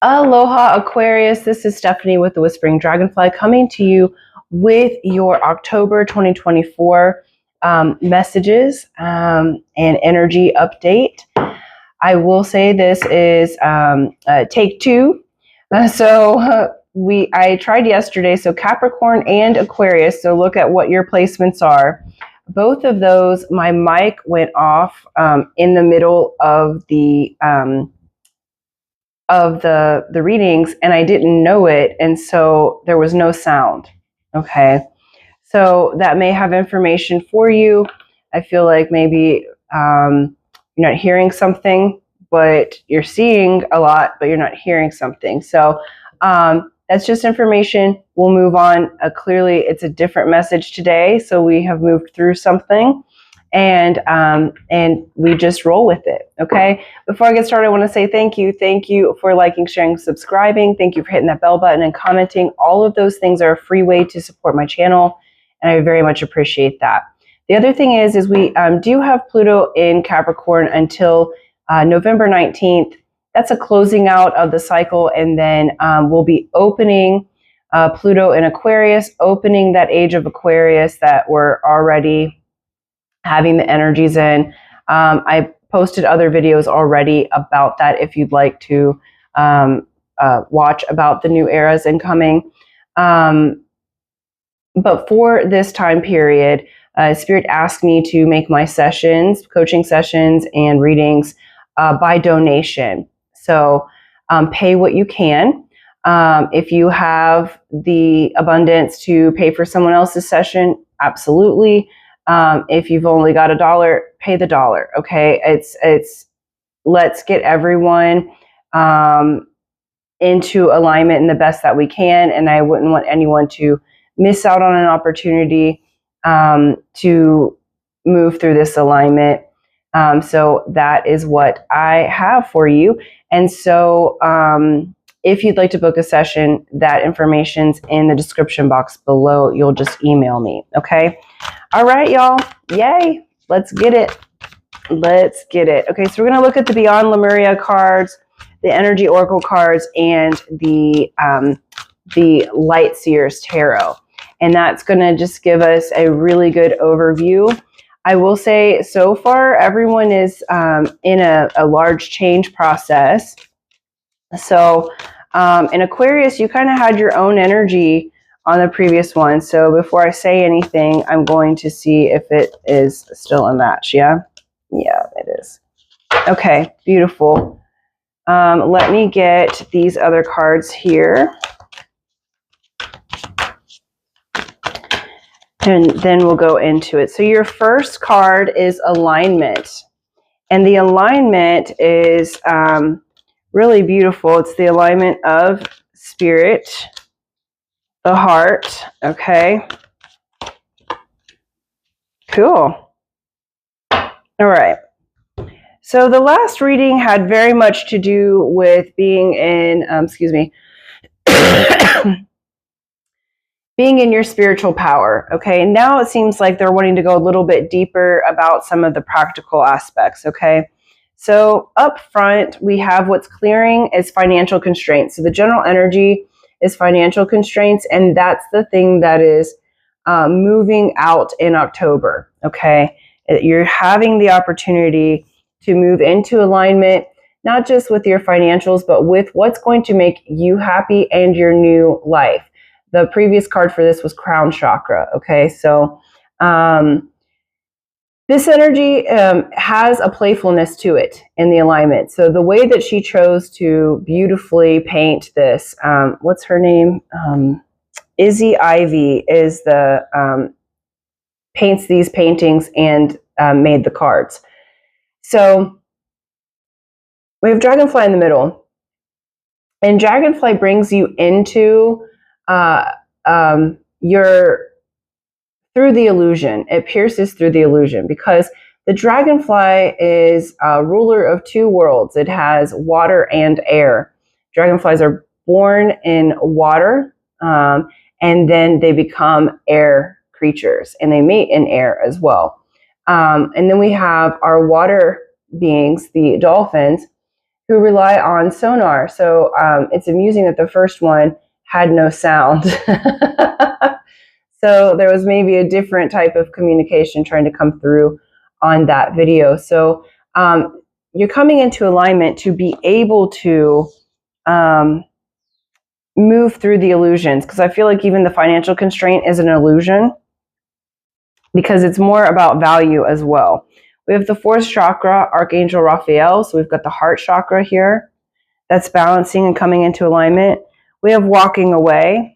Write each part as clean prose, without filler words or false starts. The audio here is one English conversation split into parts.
Aloha Aquarius, this is Stephanie with the Whispering Dragonfly coming to you with your October 2024 messages and energy update. I will say this is take two. I tried yesterday, so Capricorn and Aquarius, so look at what your placements are. Both of those, my mic went off in the middle of the readings, and I didn't know it, and so there was no sound. Okay, so that may have information for you. I feel like maybe you're not hearing something, but you're seeing a lot, but you're not hearing something. So that's just information. We'll move on. Clearly, it's a different message today, so we have moved through something. And we just roll with it. Okay. Before I get started, I want to say thank you. Thank you for liking, sharing, subscribing. Thank you for hitting that bell button and commenting. All of those things are a free way to support my channel, and I very much appreciate that. The other thing is we do have Pluto in Capricorn until November 19th. That's a closing out of the cycle, and then we'll be opening Pluto in Aquarius, opening that age of Aquarius that we're already having the energies in. I posted other videos already about that if you'd like to watch about the new eras incoming. But for this time period, Spirit asked me to make my sessions, coaching sessions and readings by donation. So pay what you can. If you have the abundance to pay for someone else's session, absolutely. If you've only got $1, pay the $1. Okay, it's let's get everyone into alignment in the best that we can, and I wouldn't want anyone to miss out on an opportunity to move through this alignment. So that is what I have for you, and so if you'd like to book a session, that information's in the description box below. You'll just email me. Okay. All right, y'all. Yay. Let's get it. Let's get it. Okay, so we're going to look at the Beyond Lemuria cards, the Energy Oracle cards, and the Light Seers Tarot. And that's going to just give us a really good overview. I will say so far, everyone is in a large change process. So in Aquarius, you kind of had your own energy on the previous one. So before I say anything, I'm going to see if it is still a match. Yeah? Yeah, it is. Okay, beautiful. Let me get these other cards here. And then we'll go into it. So your first card is alignment. And the alignment is really beautiful. It's the alignment of spirit, the heart. Okay. Cool. All right. So the last reading had very much to do with being in, being in your spiritual power. Okay. And now it seems like they're wanting to go a little bit deeper about some of the practical aspects. Okay. So up front, we have what's clearing is financial constraints. So the general energy is financial constraints, and that's the thing that is moving out in October. Okay, you're having the opportunity to move into alignment, not just with your financials, but with what's going to make you happy and your new life. The previous card for this was Crown Chakra. Okay, so this energy has a playfulness to it in the alignment. So the way that she chose to beautifully paint this, what's her name? Izzy Ivy is the paints these paintings and made the cards. So we have Dragonfly in the middle, and Dragonfly brings you into through the illusion. It pierces through the illusion because the dragonfly is a ruler of two worlds. It has water and air. Dragonflies are born in water, and then they become air creatures, and they mate in air as well. And then we have our water beings, the dolphins, who rely on sonar. So it's amusing that the first one had no sound. So there was maybe a different type of communication trying to come through on that video. So you're coming into alignment to be able to move through the illusions, because I feel like even the financial constraint is an illusion, because it's more about value as well. We have the fourth chakra, Archangel Raphael. So we've got the heart chakra here that's balancing and coming into alignment. We have walking away.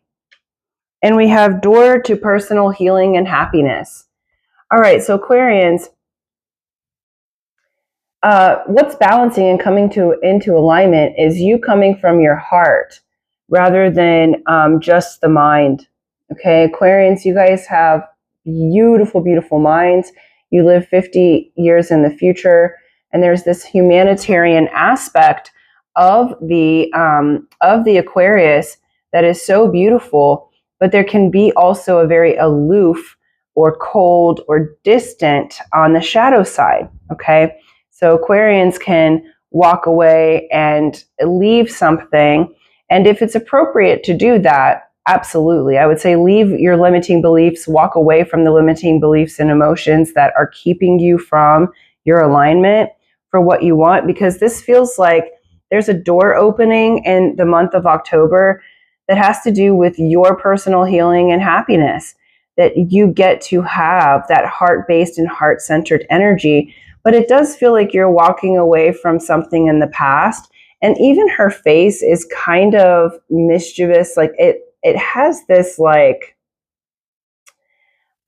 And we have door to personal healing and happiness. All right, so Aquarians, what's balancing and coming into alignment is you coming from your heart rather than just the mind. Okay, Aquarians, you guys have beautiful, beautiful minds. You live 50 years in the future, and there's this humanitarian aspect of the Aquarius that is so beautiful. But there can be also a very aloof or cold or distant on the shadow side. Okay, so Aquarians can walk away and leave something, and if it's appropriate to do that, absolutely. I would say leave your limiting beliefs, walk away from the limiting beliefs and emotions that are keeping you from your alignment for what you want, because this feels like there's a door opening in the month of October that has to do with your personal healing and happiness, that you get to have that heart-based and heart-centered energy. But it does feel like you're walking away from something in the past. And even her face is kind of mischievous. Like it has this like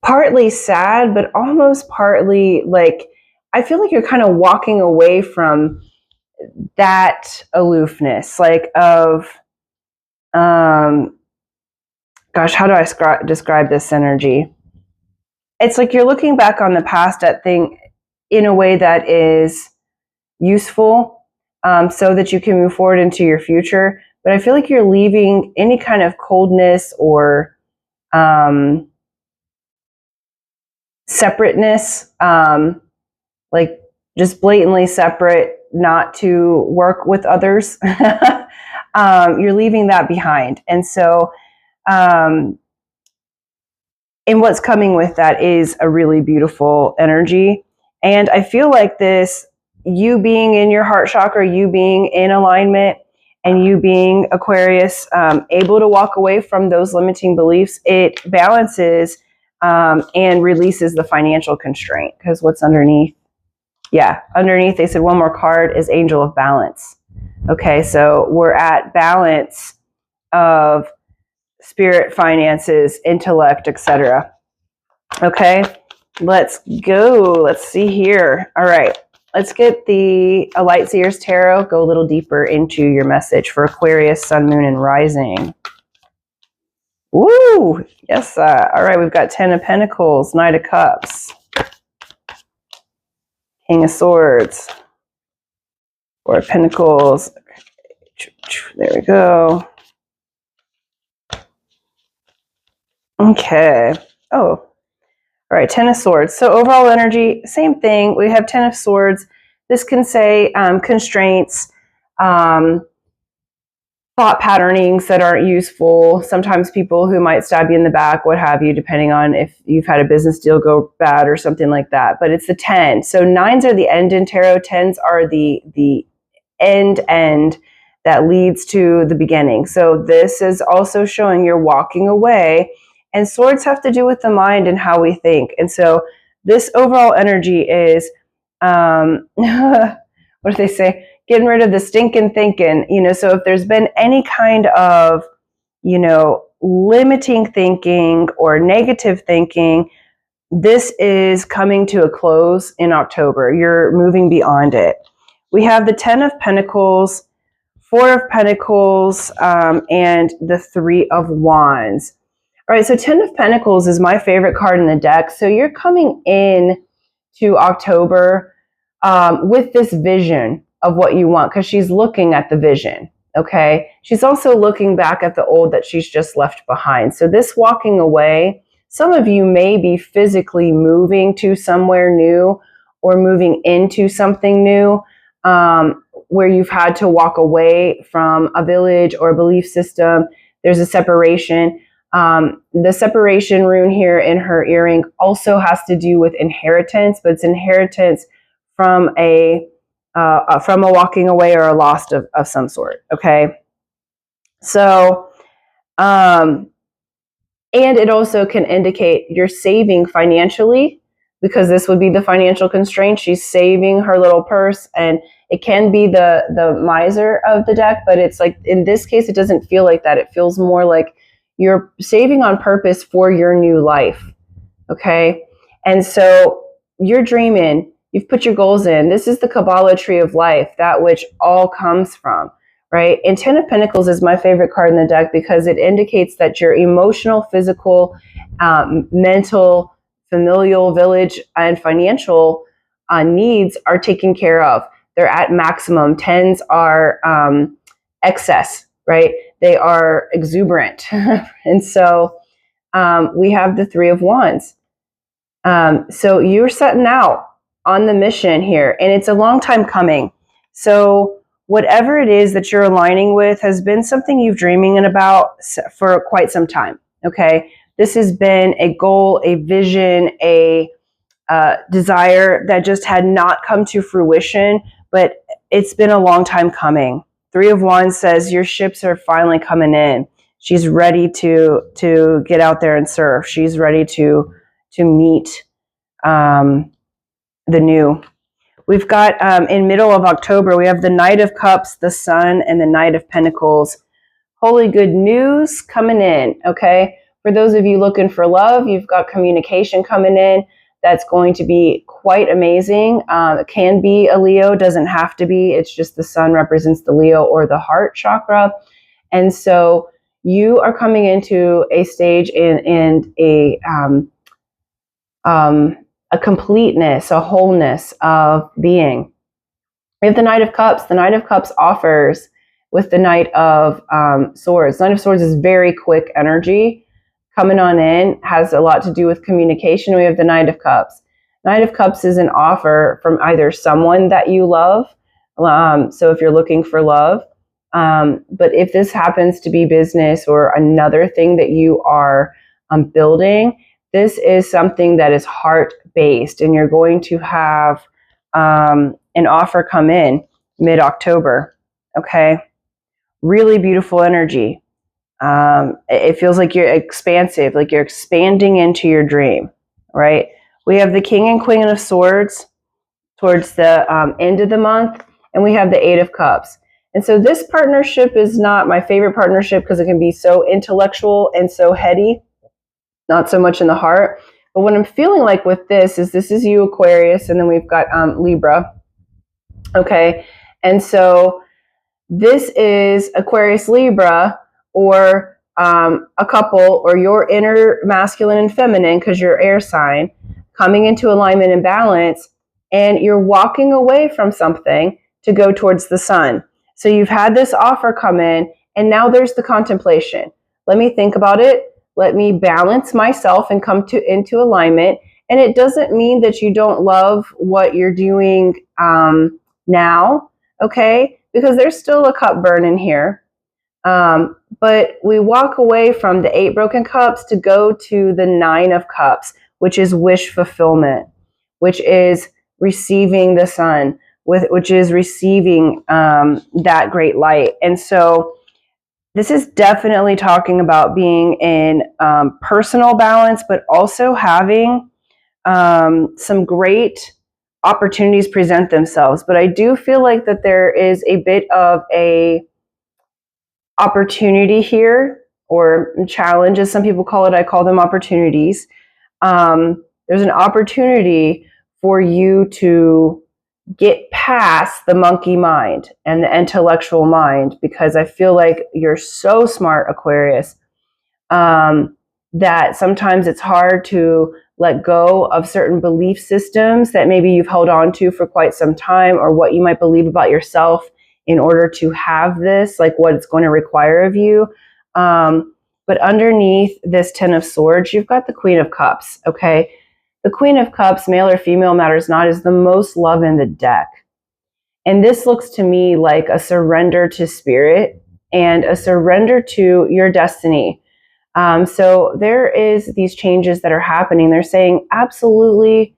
partly sad, but almost partly like, I feel like you're kind of walking away from that aloofness, like of, gosh, how do I describe this energy? It's like you're looking back on the past at thing in a way that is useful, so that you can move forward into your future. But I feel like you're leaving any kind of coldness or separateness, like just blatantly separate, not to work with others. You're leaving that behind. And so, and what's coming with that is a really beautiful energy. And I feel like this, you being in your heart chakra, you being in alignment, and you being Aquarius, able to walk away from those limiting beliefs, it balances and releases the financial constraint. Because what's underneath? Yeah, underneath, they said one more card is Angel of Balance. Okay, so we're at balance of spirit, finances, intellect, etc. Okay, let's go. Let's see here. All right, let's get the Light Seers Tarot. Go a little deeper into your message for Aquarius, Sun, Moon, and Rising. Woo! Yes. All right, we've got 10 of Pentacles, Knight of Cups, King of Swords, Four of Pentacles. There we go. Okay. Oh, all right. 10 of Swords. So overall energy, same thing. We have 10 of Swords. This can say constraints, thought patternings that aren't useful. Sometimes people who might stab you in the back, what have you, depending on if you've had a business deal go bad or something like that. But it's the 10. So 9s are the end in tarot. 10s are the end that leads to the beginning. So this is also showing you're walking away. And swords have to do with the mind and how we think. And so this overall energy is, what do they say? Getting rid of the stinking thinking. So if there's been any kind of, limiting thinking or negative thinking, this is coming to a close in October. You're moving beyond it. We have the 10 of Pentacles, 4 of Pentacles, and the 3 of Wands. All right, so 10 of Pentacles is my favorite card in the deck. So you're coming in to October with this vision of what you want, because she's looking at the vision, okay? She's also looking back at the old that she's just left behind. So this walking away, some of you may be physically moving to somewhere new or moving into something new. where you've had to walk away from a village or a belief system. There's a separation. The separation rune here in her earring also has to do with inheritance, but it's inheritance from a walking away or a loss of some sort. Okay. So, and it also can indicate you're saving financially, because this would be the financial constraint. She's saving her little purse, and it can be the miser of the deck, but it's like, in this case, it doesn't feel like that. It feels more like you're saving on purpose for your new life. Okay. And so you're dreaming, you've put your goals in. This is the Kabbalah tree of life, that which all comes from, right? And 10 of Pentacles is my favorite card in the deck because it indicates that your emotional, physical, mental, familial, village, and financial needs are taken care of. They're at maximum. 10s are excess, right? They are exuberant. And so we have the 3 of Wands. So you're setting out on the mission here, and it's a long time coming. So whatever it is that you're aligning with has been something you've dreaming about for quite some time. Okay. This has been a goal, a vision, a desire that just had not come to fruition, but it's been a long time coming. 3 of Wands says your ships are finally coming in. She's ready to get out there and surf. She's ready to meet the new. We've got in middle of October, we have the Knight of Cups, the Sun, and the Knight of Pentacles. Holy good news coming in, okay? For those of you looking for love, you've got communication coming in. That's going to be quite amazing. It can be a Leo, doesn't have to be. It's just the Sun represents the Leo or the heart chakra. And so you are coming into a stage and a completeness, a wholeness of being. We have the Knight of Cups. The Knight of Cups offers with the Knight of Swords. Knight of Swords is very quick energy. Coming on in, has a lot to do with communication. We have the Knight of Cups. Knight of Cups is an offer from either someone that you love. So if you're looking for love, but if this happens to be business or another thing that you are building, this is something that is heart-based, and you're going to have an offer come in mid-October, okay? Really beautiful energy. It feels like you're expansive, like you're expanding into your dream, right? We have the King and Queen of Swords towards the end of the month, and we have the 8 of Cups. And so this partnership is not my favorite partnership because it can be so intellectual and so heady, not so much in the heart. But what I'm feeling like with this is you, Aquarius, and then we've got Libra, okay? And so this is Aquarius, Libra, or a couple, or your inner masculine and feminine, because you're air sign, coming into alignment and balance, and you're walking away from something to go towards the Sun. So you've had this offer come in, and now there's the contemplation. Let me think about it. Let me balance myself and come into alignment. And it doesn't mean that you don't love what you're doing now, okay? Because there's still a cup burning here. But we walk away from the 8 broken cups to go to the 9 of cups, which is wish fulfillment, which is receiving the Sun, which is receiving that great light. And so this is definitely talking about being in personal balance, but also having some great opportunities present themselves. But I do feel like that there is a bit of a opportunity here, or challenge, as some people call it. I call them opportunities. There's an opportunity for you to get past the monkey mind and the intellectual mind, because I feel like you're so smart, Aquarius, that sometimes it's hard to let go of certain belief systems that maybe you've held on to for quite some time, or what you might believe about yourself in order to have this, like what it's going to require of you. But underneath this 10 of Swords, you've got the Queen of Cups, okay? The Queen of Cups, male or female matters not, is the most love in the deck. And this looks to me like a surrender to spirit and a surrender to your destiny. So there is these changes that are happening. They're saying absolutely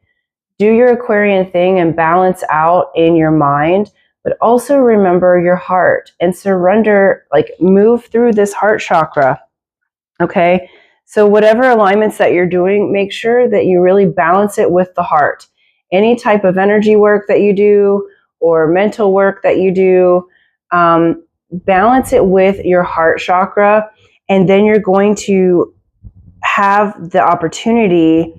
do your Aquarian thing and balance out in your mind, but also remember your heart and surrender, like move through this heart chakra. Okay. So whatever alignments that you're doing, make sure that you really balance it with the heart. Any type of energy work that you do or mental work that you do, balance it with your heart chakra. And then you're going to have the opportunity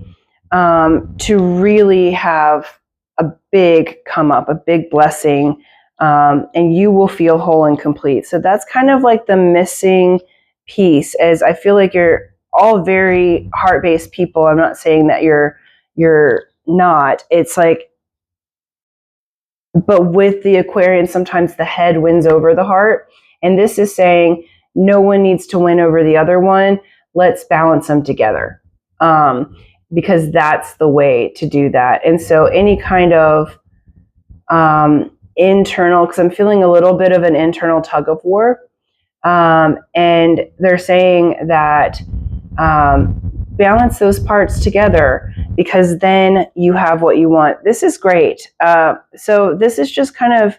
to really have a big come up, a big blessing, and you will feel whole and complete. So that's kind of like the missing piece, as I feel like you're all very heart-based people. I'm not saying that you're not. It's like, but with the Aquarian, sometimes the head wins over the heart. And this is saying no one needs to win over the other one. Let's balance them together. Because that's the way to do that. And so any kind of internal, because I'm feeling a little bit of an internal tug of war. And they're saying that balance those parts together, because then you have what you want. This is great. So this is just kind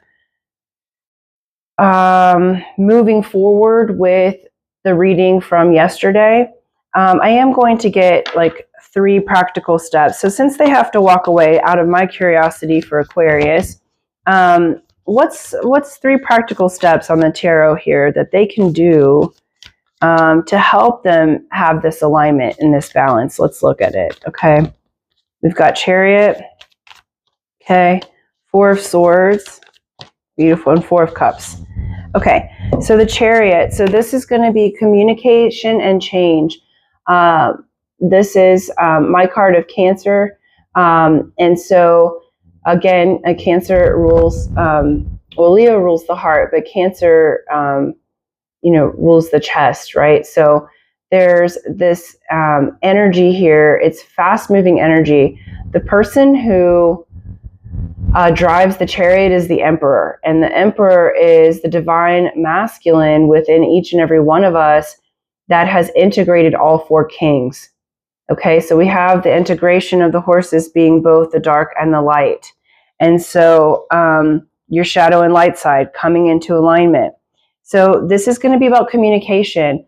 of moving forward with the reading from yesterday. I am going to get like 3 practical steps. So since they have to walk away, out of my curiosity for Aquarius, what's 3 practical steps on the tarot here that they can do to help them have this alignment and this balance? Let's look at it. Okay. We've got Chariot. Okay. 4 of Swords. Beautiful. And 4 of Cups. Okay. So the Chariot. So this is going to be communication and change. This is my card of Cancer. And so, again, a Cancer rules, well, Leo rules the heart, but Cancer, rules the chest, right? So there's this energy here. It's fast-moving energy. The person who drives the Chariot is the Emperor, and the Emperor is the divine masculine within each and every one of us that has integrated all 4 kings. Okay, so we have the integration of the horses being both the dark and the light. And so your shadow and light side coming into alignment. So this is going to be about communication,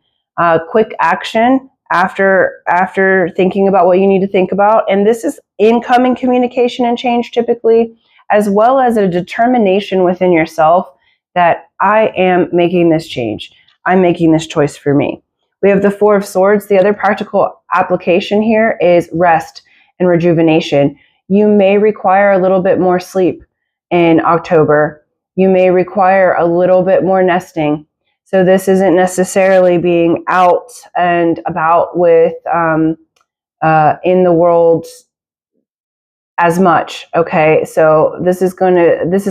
quick action after thinking about what you need to think about. And this is incoming communication and change typically, as well as a determination within yourself that I am making this change. I'm making this choice for me. We have the 4 of Swords. The other practical application here is rest and rejuvenation. You may require a little bit more sleep in October. You may require a little bit more nesting. So this isn't necessarily being out and about with in the world as much. Okay, so this is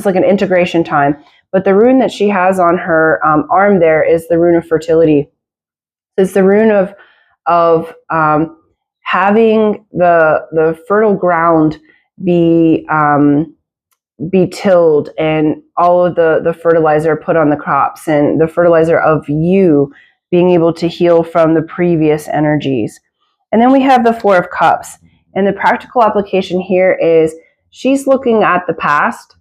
like an integration time. But the rune that she has on her arm there is the rune of fertility. It's the rune of having the fertile ground be tilled, and all of the fertilizer put on the crops, and the fertilizer of you being able to heal from the previous energies. And then we have the 4 of Cups, and the practical application here is she's looking at the past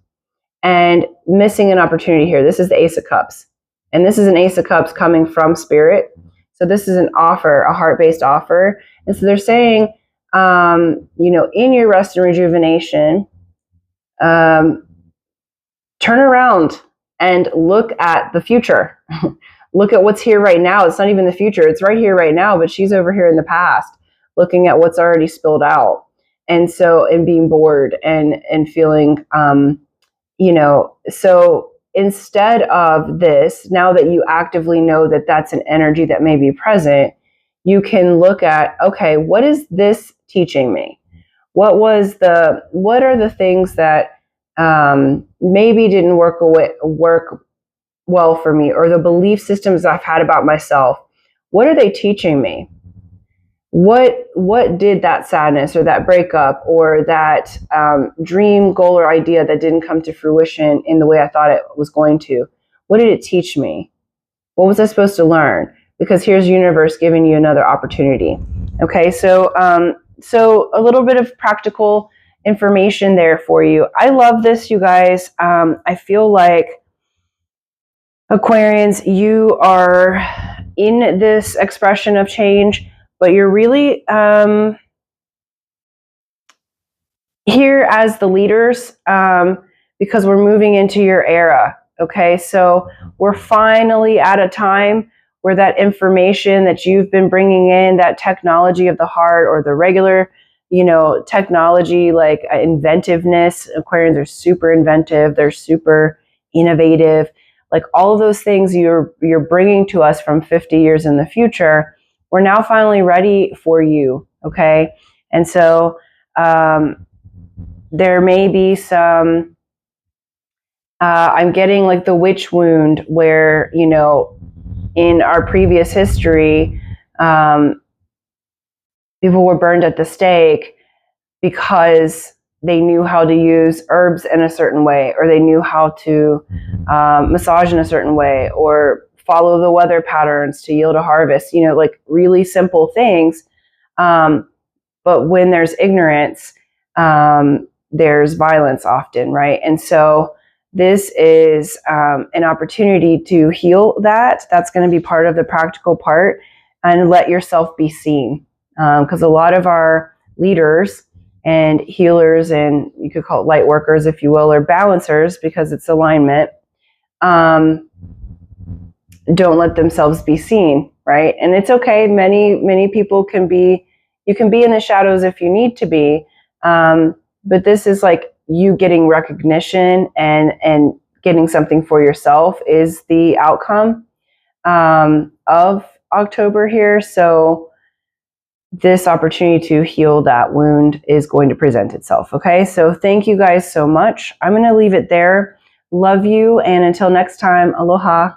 and missing an opportunity here. This is the Ace of Cups, and this is an Ace of Cups coming from Spirit. So this is an offer, a heart-based offer. And so they're saying, in your rest and rejuvenation, turn around and look at the future. Look at what's here right now. It's not even the future. It's right here right now, but she's over here in the past, looking at what's already spilled out. And so, and being bored and feeling, so instead of this, now that you actively know that that's an energy that may be present, you can look at, okay, what is this teaching me? What are the things that maybe didn't work well for me, or the belief systems I've had about myself? What are they teaching me? what did that sadness or that breakup or that dream, goal, or idea that didn't come to fruition in the way I thought it was going to, what did it teach me? What was I supposed to learn? Because here's the universe giving you another opportunity. Okay, so so a little bit of practical information there for you. I love this, you guys. I feel like Aquarians, you are in this expression of change, but you're really here as the leaders because we're moving into your era. Okay, so we're finally at a time where that information that you've been bringing in, that technology of the heart or the regular, you know, technology like inventiveness. Aquarians are super inventive. They're super innovative. Like all of those things you're bringing to us from 50 years in the future, we're now finally ready for you. Okay, and so there may be some. I'm getting like the witch wound where, you know, in our previous history, people were burned at the stake because they knew how to use herbs in a certain way, or they knew how to massage in a certain way, or follow the weather patterns to yield a harvest, you know, like really simple things. But when there's ignorance, there's violence often, right? And so this is an opportunity to heal that. That's going to be part of the practical part, and let yourself be seen. Because a lot of our leaders and healers, and you could call it light workers, if you will, or balancers, because it's alignment, don't let themselves be seen, right? And it's okay. Many people can be, you can be in the shadows if you need to be. But this is like you getting recognition and getting something for yourself is the outcome of October here. So this opportunity to heal that wound is going to present itself. Okay, so thank you guys so much. I'm going to leave it there. Love you, and until next time, aloha.